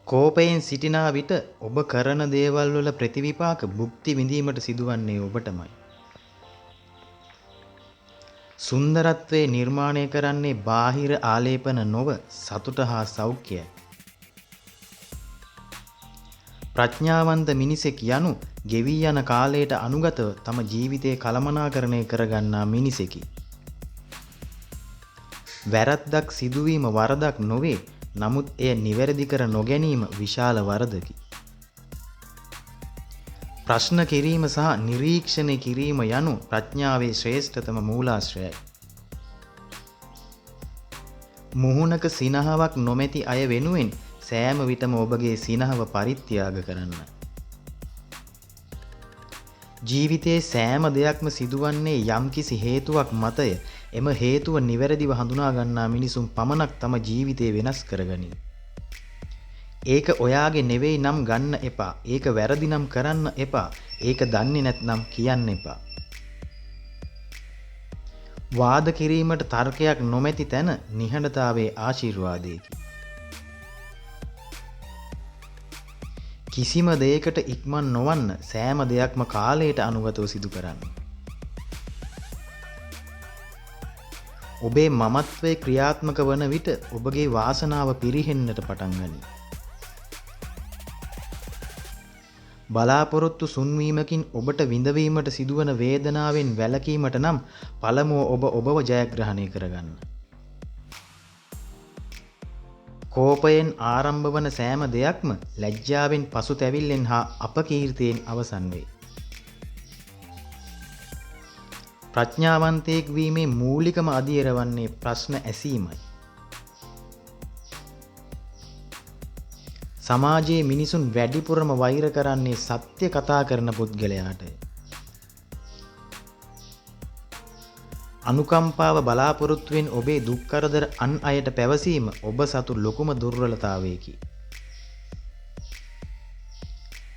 කෝපයෙන් සිටිනා විට ඔබ කරන දේවල් වල ප්‍රතිවිපාක භුක්ති විඳීමට සිදුවන්නේ ඔබටමයි. සුන්දරත්වයේ නිර්මාණය කරන්නේ බාහිර ආලේපන නොව සතුට හා සෞඛ්‍යයයි. ප්‍රඥාවන්ත මිනිසෙක් යනු ගෙවී යන කාලයට අනුගතව තම ජීවිතය කළමනාකරණය කරගන්නා මිනිසෙකි. වැරැද්දක් සිදුවීම වරදක් නොවේ. නමුත් එය නිවැරදි කර නොගැනීම විශාල වරදකි. ප්‍රශ්න කිරීම සහ නිරීක්ෂණය කිරීම යනු ප්‍රඥාවේ ශ්‍රේෂ්ඨතම මූලාශ්‍රයයි. මුහුණක සිනහවක් නොමැති අය වෙනුවෙන් සෑම විටම ඔබගේ සිනහව පරිත්‍යාග කරන්න. ජීවිතයේ සෑම දෙයක්ම සිදුවන්නේ යම්කිසි හේතුවක් මතය. එම හේතුව නිවැරදිව හඳුනා ගන්නා මිනිසුන් පමණක් තම ජීවිතය වෙනස් කරගනී. ඒක ඔයාගේ නෙවෙයි නම් ගන්න එපා. ඒක වැරදි නම් කරන්න එපා. ඒක දන්නේ නැත්නම් කියන්න එපා. වාද කිරීමට තර්කයක් නොමැති තැන නිහඬතාවයේ ආශිර්වාදයකි. කිසිම දෙයකට ඉක්මන් නොවන්න සෑම දෙයක්ම කාලයට අනුගතව සිදු කරන්න. ඔබේ මමත්වයේ ක්‍රියාත්මක වන විට ඔබගේ වාසනාව පිරිහෙන්නට පටන් ගනී. බලාපොරොත්තු සුන්වීමකින් ඔබට විඳවීමට සිදුවන වේදනාවෙන් වැළකීමට නම් පළමුව ඔබව ජයග්‍රහණය කරගන්න. කෝපයෙන් ආරම්භ වන සෑම දෙයක්ම ලැජ්ජාවෙන් පසුතැවිල්ලෙන් හා අපකීර්තියෙන් අවසන් වේ. ප්‍රඥාවන්තයෙක් වීමේ මූලිකම අදියර වන්නේ ප්‍රශ්න ඇසීමයි. සමාජයේ මිනිසුන් වැඩිපුරම වෛර කරන්නේ සත්‍ය කතා කරන පුද්ගලයාටය. අනුකම්පාව බලාපොරොත්තුවෙන් ඔබේ දුක් කරදර අන් අයට පැවසීම ඔබ සතු ලොකුම දුර්වලතාවයකි.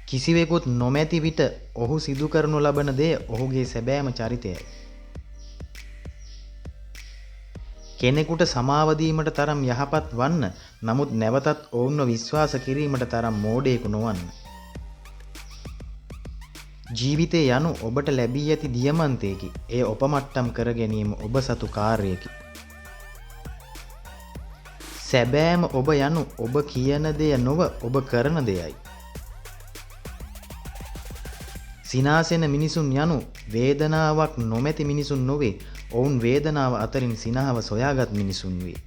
කිසිවෙකුත් නොමැති විට ඔහු සිදු කරනු ලබන දේ ඔහුගේ සැබෑම චරිතයයි. කෙනෙකුට සමාව දීමට තරම් යහපත් වන්න, නමුත් නැවතත් ඔවුන්ව විශ්වාස කිරීමට තරම් මෝඩයෙකු නොවන්න. ජීවිතය යනු ඔබට ලැබී ඇති දියමන්තයකි. එය ඔපමට්ටම් කර ගැනීම ඔබ සතු කාර්යයකි. සැබෑම ඔබ යනු ඔබ කියන දෙය නොව ඔබ කරන දෙයයි. සිනාසෙන මිනිසුන් යනු වේදනාවක් නොමැති මිනිසුන් නොවේ. ඔවුන් වේදනාව අතරින් සිනහව සොයාගත් මිනිසුන් වේ.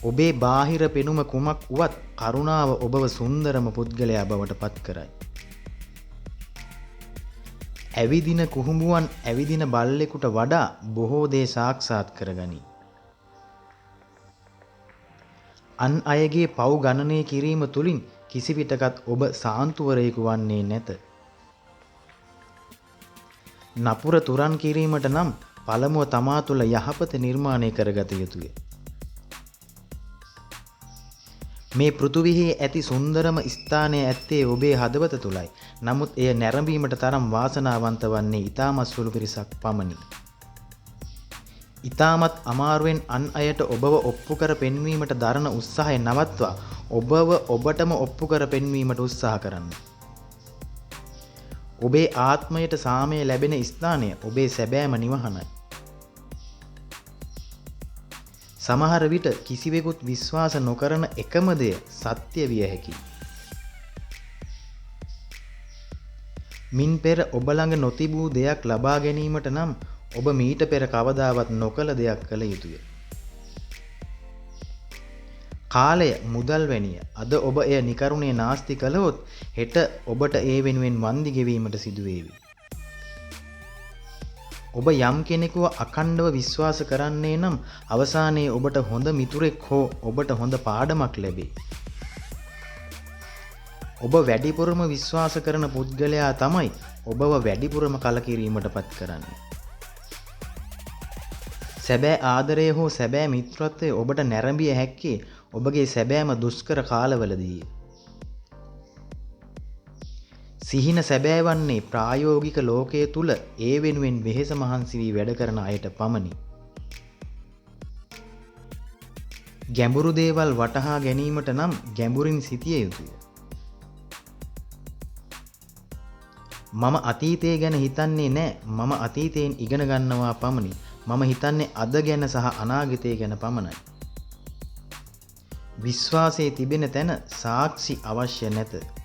ඔබේ බාහිර පෙනුම කුමක් වුවත් කරුණාව ඔබව සුන්දරම පුද්ගලයා බවට පත් කරයි. ඇවිදින කුහුඹුවන් ඇවිදින බල්ලෙකුට වඩා බොහෝ දේ සාක්ෂාත් කරගනී. අන් අයගේ පව් ගණනය කිරීම තුළින් කිසිවිටකත් ඔබ සාන්තුවරයෙකු වන්නේ නැත. නපුර තුරන් කිරීමට නම් පළමුව තමා තුළ යහපත නිර්මාණය කරගත යුතුය. මේ පෘථුවිහි ඇති සුන්දරම ස්ථානය ඇත්තේ ඔබේ හදවත තුළයි. නමුත් එය නැරඹීමට තරම් වාසනාවන්ත වන්නේ ඉතාමත් සුළු පිරිසක් පමණි. ඉතාමත් අමාරුවෙන් අන් අයට ඔබව ඔප්පු කර පෙන්වීමට දරන උත්සාහය නවත්වා ඔබව ඔබටම ඔප්පු කර පෙන්වීමට උත්සාහ කරන්න. ඔබේ ආත්මයට සාමය ලැබෙන ස්ථානය ඔබේ සැබෑම නිවහනයි. සමහර විට කිසිවෙකුත් විශ්වාස නොකරන එකම දෙය සත්‍ය විය හැකියි. මින් පෙර ඔබ ළඟ නොතිබූ දෙයක් ලබා ගැනීමට නම් ඔබ මීට පෙර කවදාවත් නොකළ දෙයක් කළ යුතුය. කාලය මුදල් වැනිය. අද ඔබ එය නිකරුණේ නාස්ති කළහොත් හෙට ඔබට ඒ වෙනුවෙන් වන්දි ගෙවීමට සිදුවේවි. ඔබ යම් කෙනෙකුව අඛණ්ඩව විශ්වාස කරන්නේ නම් අවසානයේ ඔබට හොඳ මිතුරෙක් හෝ ඔබට හොඳ පාඩමක් ලැබේ. ඔබ වැඩිපුරම විශ්වාස කරන පුද්ගලයා තමයි ඔබව වැඩිපුරම කලකිරීමට පත් කරන්නේ. සැබෑ ආදරය හෝ සැබෑ මිත්‍රත්වය ඔබට නැරඹිය හැක්කේ ඔබගේ සැබෑම දුෂ්කර කාලවලදී. සිහින සැබෑ වන්නේ ප්‍රායෝගික ලෝකයේ තුල ඒ වෙනුවෙන් වෙහෙස මහන්සි වී වැඩ කරන අයට පමණි. ගැඹුරු දේවල් වටහා ගැනීමට නම් ගැඹුරින් සිටිය යුතුය. මම අතීතය ගැන හිතන්නේ නෑ. මම අතීතයෙන් ඉගෙන ගන්නවා පමණි. මම හිතන්නේ අද ගැන සහ අනාගතය ගැන පමණයි. විශ්වාසයේ තිබෙන තැන සාක්ෂි අවශ්‍ය නැත.